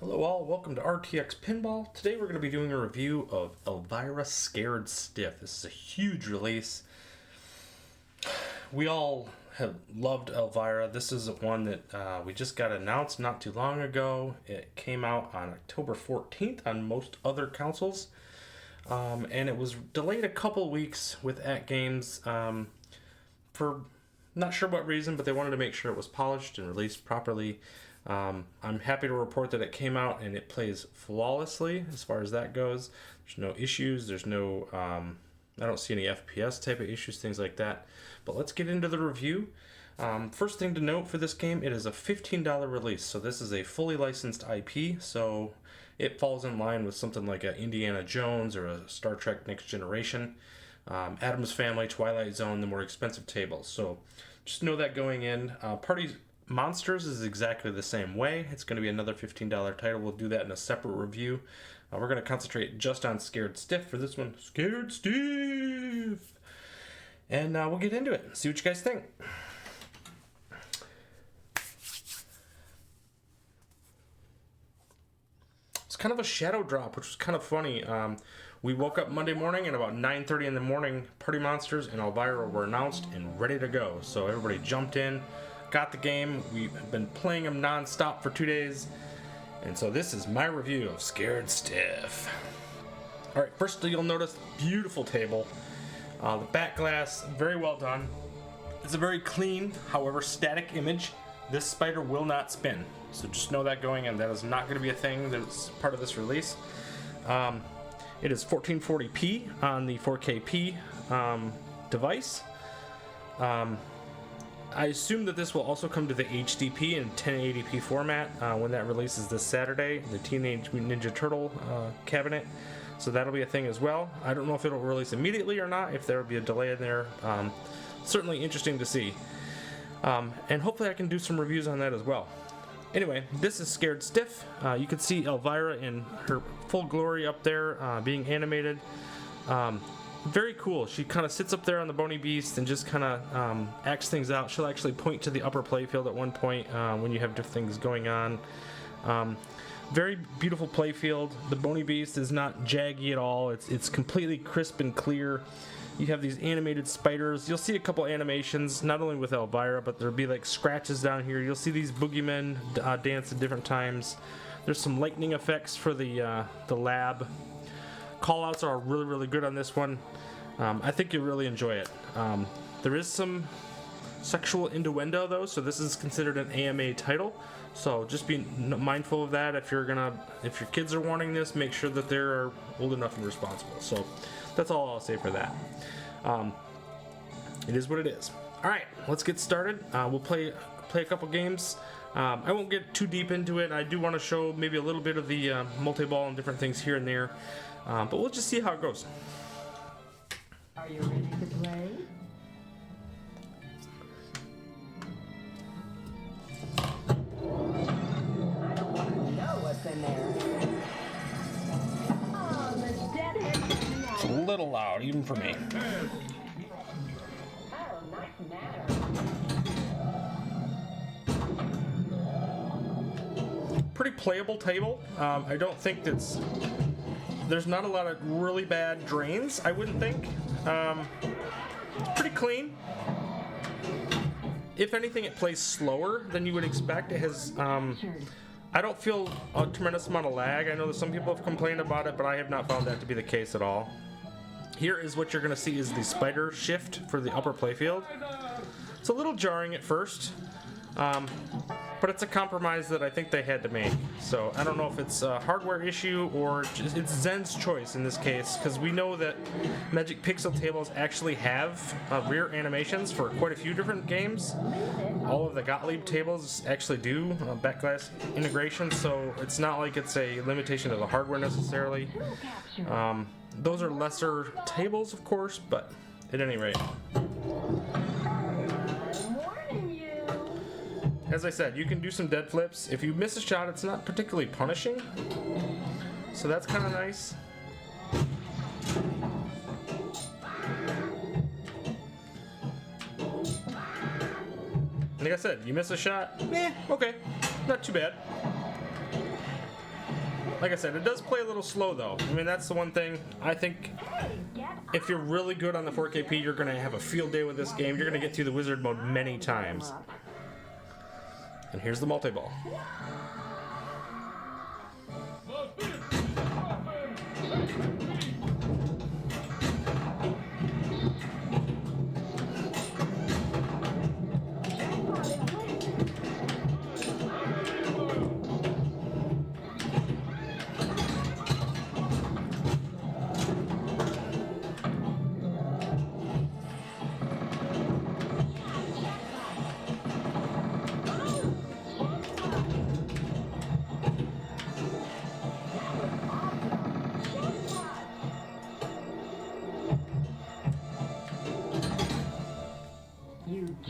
Hello all, welcome to RTX Pinball. Today we're going to be doing a review of Elvira Scared Stiff. This is a huge release. We all have loved Elvira. This is one that we just got announced not too long ago. It came out on October 14th on most other consoles. And it was delayed a couple weeks with Atgames for not sure what reason, but they wanted to make sure it was polished and released properly. I'm happy to report that it came out and it plays flawlessly as far as that goes. There's no issues, there's no, I don't see any FPS type of issues, things like that. But let's get into the review. First thing to note for this game, it is a $15 release, so this is a fully licensed IP, so it falls in line with something like a Indiana Jones or a Star Trek Next Generation. Addams Family, Twilight Zone, the more expensive tables. So just know that going in. Party Monsters is exactly the same way. It's going to be another $15 title. We'll do that in a separate review. We're going to concentrate just on Scared Stiff for this one. Scared Stiff! And we'll get into it and see what you guys think. It's kind of a shadow drop, which was kind of funny. We woke up Monday morning and about 9:30 in the morning, Party Monsters and Elvira were announced and ready to go. So everybody jumped in, got the game. We've been playing them non-stop for 2 days. And so this is my review of Scared Stiff. Alright, first you'll notice beautiful table. The backglass, very well done. It's a very clean, however static image. This spider will not spin. So just know that going in. That is not going to be a thing that's part of this release. It is 1440p on the 4KP device. I assume that this will also come to the HDP and 1080p format when that releases this Saturday, the Teenage Mutant Ninja Turtle cabinet. So that'll be a thing as well. I don't know if it'll release immediately or not, if there will be a delay in there. Certainly interesting to see. And hopefully I can do some reviews on that as well. Anyway, this is Scared Stiff. You can see Elvira in her full glory up there being animated. Very cool. She kind of sits up there on the bony beast and just kind of acts things out. She'll actually point to the upper playfield at one point when you have different things going on. Very beautiful playfield. The bony beast is not jaggy at all. It's completely crisp and clear. You have these animated spiders. You'll see a couple animations, not only with Elvira, but there'll be like scratches down here. You'll see these boogeymen dance at different times. There's some lightning effects for the lab. Callouts are really, really good on this one. I think you'll really enjoy it. There is some sexual innuendo though, so this is considered an AMA title. So just be mindful of that. If your kids are wanting this, make sure that they're old enough and responsible. So that's all I'll say for that. It is what it is. All right, let's get started. We'll play a couple games. I won't get too deep into it. I do want to show maybe a little bit of the multi-ball and different things here and there. But we'll just see how it goes. Are you ready to play? I don't want to know what's in there. Oh, the deadhead. It's a little loud, even for me. Oh, nice matter. Pretty playable table. I don't think there's not a lot of really bad drains, I wouldn't think. It's pretty clean. If anything, it plays slower than you would expect. It has, I don't feel a tremendous amount of lag. I know that some people have complained about it, but I have not found that to be the case at all. Here is what you're going to see is the spider shift for the upper playfield. It's a little jarring at first. But it's a compromise that I think they had to make. So I don't know if it's a hardware issue or it's Zen's choice in this case, because we know that Magic Pixel tables actually have rear animations for quite a few different games. All of the Gottlieb tables actually do backglass integration, so it's not like it's a limitation of the hardware necessarily. Those are lesser tables, of course, but at any rate. As I said, you can do some dead flips. If you miss a shot, it's not particularly punishing. So that's kind of nice. Like I said, you miss a shot, okay, not too bad. Like I said, it does play a little slow though. I mean, that's the one thing I think. If you're really good on the 4KP, you're gonna have a field day with this game. You're gonna get through the wizard mode many times. And here's the multi-ball.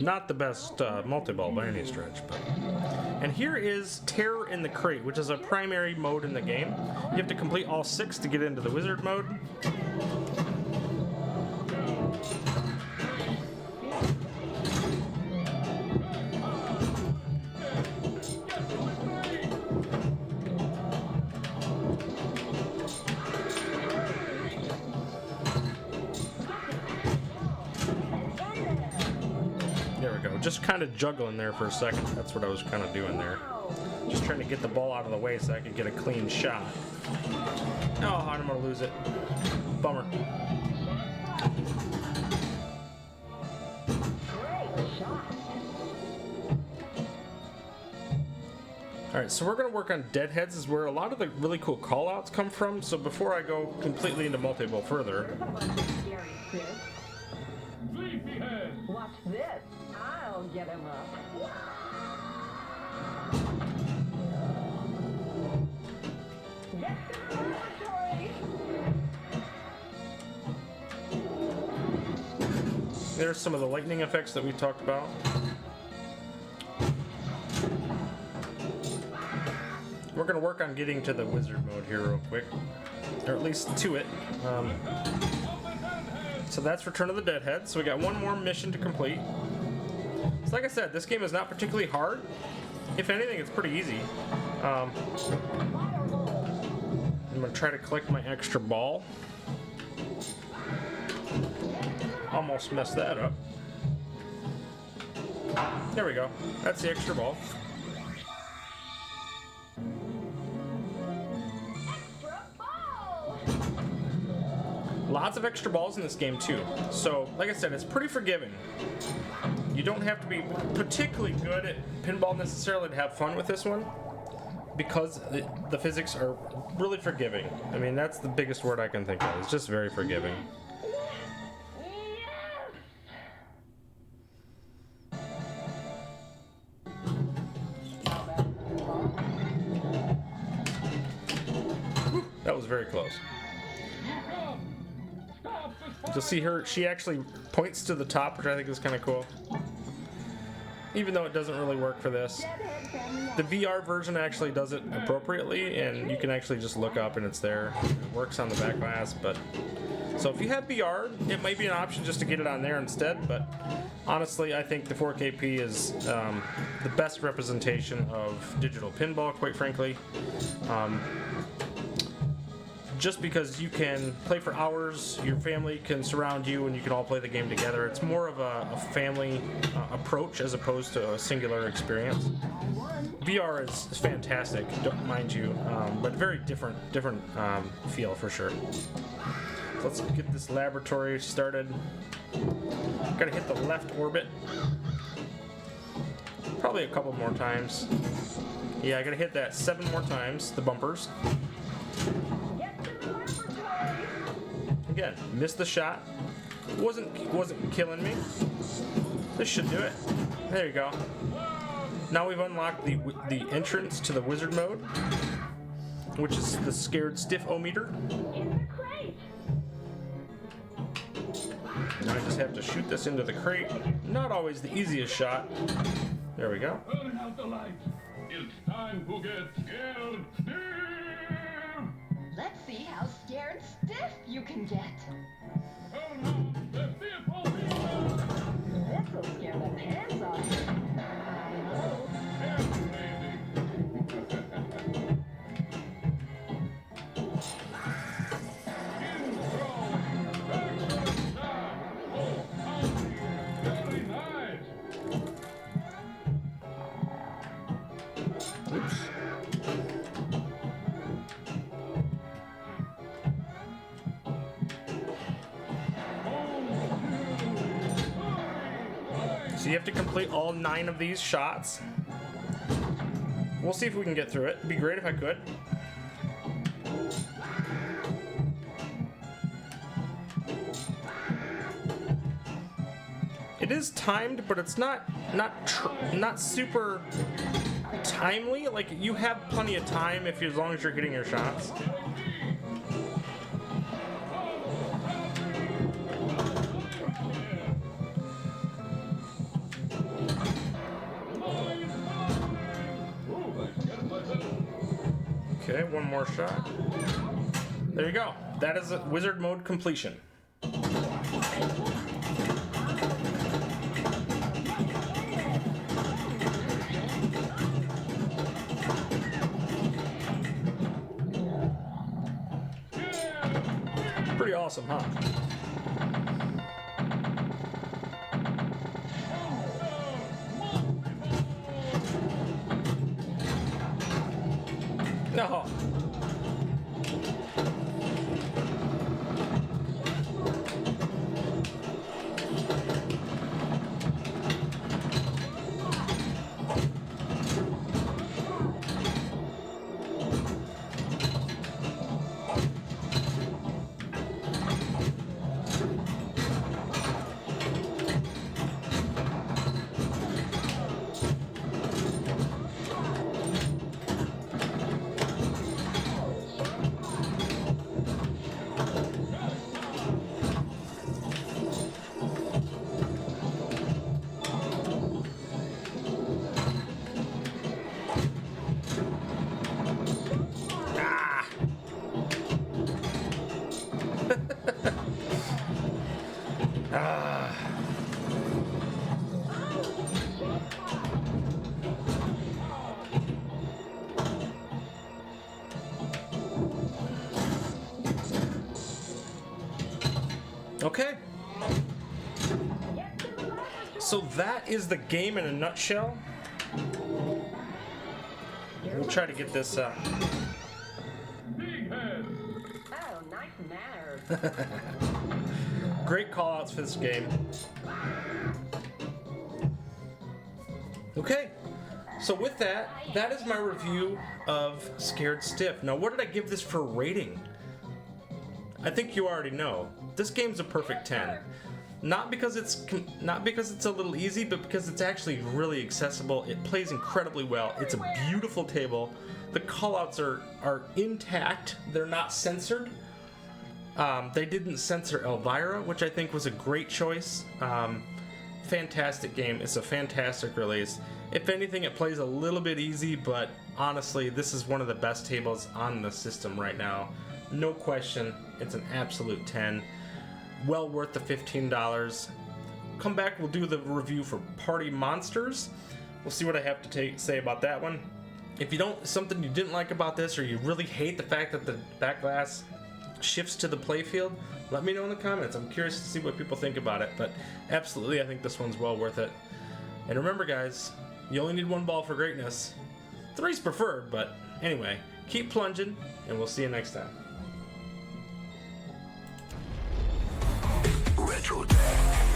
Not the best multi-ball by any stretch, but... And here is Terror in the Crate, which is a primary mode in the game. You have to complete all 6 to get into the wizard mode. Just kind of juggling there for a second. That's what I was kind of doing there. Just trying to get the ball out of the way so I could get a clean shot. Oh, I'm gonna lose it. Bummer. Alright, so we're going to work on deadheads, is where a lot of the really cool call-outs come from. So before I go completely into multi-ball further... Watch this. I'll get him up. Get to the laboratory. There's some of the lightning effects that we talked about. We're going to work on getting to the wizard mode here real quick. Or at least to it. So that's Return of the Deadhead. So we got one more mission to complete. So like I said, this game is not particularly hard. If anything, it's pretty easy. I'm going to try to collect my extra ball. Almost messed that up. There we go. That's the extra ball. Lots of extra balls in this game too. So, like I said, it's pretty forgiving. You don't have to be particularly good at pinball necessarily to have fun with this one, because the physics are really forgiving. I mean, that's the biggest word I can think of. It's just very forgiving. Whew, that was very close. You'll see her, she actually points to the top, which I think is kind of cool. Even though it doesn't really work for this. The VR version actually does it appropriately, and you can actually just look up and it's there. It works on the backglass, but... So if you have VR, it might be an option just to get it on there instead, but honestly, I think the 4KP is the best representation of digital pinball, quite frankly. Just because you can play for hours, your family can surround you, and you can all play the game together. It's more of a family approach as opposed to a singular experience. VR is fantastic, don't mind you, but very different feel for sure. So let's get this laboratory started. Gotta hit the left orbit. Probably a couple more times. Yeah, I gotta hit that 7 more times, the bumpers. Again, missed the shot. Wasn't killing me. This should do it. There you go. Now we've unlocked the entrance to the wizard mode, which is the scared stiff-o-meter. Now I just have to shoot this into the crate. Not always the easiest shot. There we go. Turn out the light. It's time to get scared. Let's see how scared stiff you can get. Turn on the stiff-o-meter. This will scare the pants off you. So you have to complete all 9 of these shots. We'll see if we can get through it. It'd be great if I could. It is timed, but it's not super timely. Like, you have plenty of time if you, as long as you're hitting your shots. Okay, one more shot. There you go. That is a wizard mode completion. Pretty awesome, huh? No. Okay. So that is the game in a nutshell. We'll try to get this Big head. Oh, nice manners. great call-outs for this game. Okay. So with that, that is my review of Scared Stiff. Now, what did I give this for rating? I think you already know. This game's a perfect 10. Not because it's a little easy, but because it's actually really accessible. It plays incredibly well. It's a beautiful table. The callouts are intact. They're not censored. They didn't censor Elvira, which I think was a great choice. Fantastic game. It's a fantastic release. If anything, it plays a little bit easy, but honestly, this is one of the best tables on the system right now. No question, it's an absolute 10. Well worth the $15. Come back, we'll do the review for Party Monsters. We'll see what I have to say about that one. If you don't, something you didn't like about this, or you really hate the fact that the backglass shifts to the playfield, let me know in the comments. I'm curious to see what people think about it, but absolutely, I think this one's well worth it. And remember, guys, you only need 1 ball for greatness. 3's preferred, but anyway, keep plunging, and we'll see you next time. Retro Tech.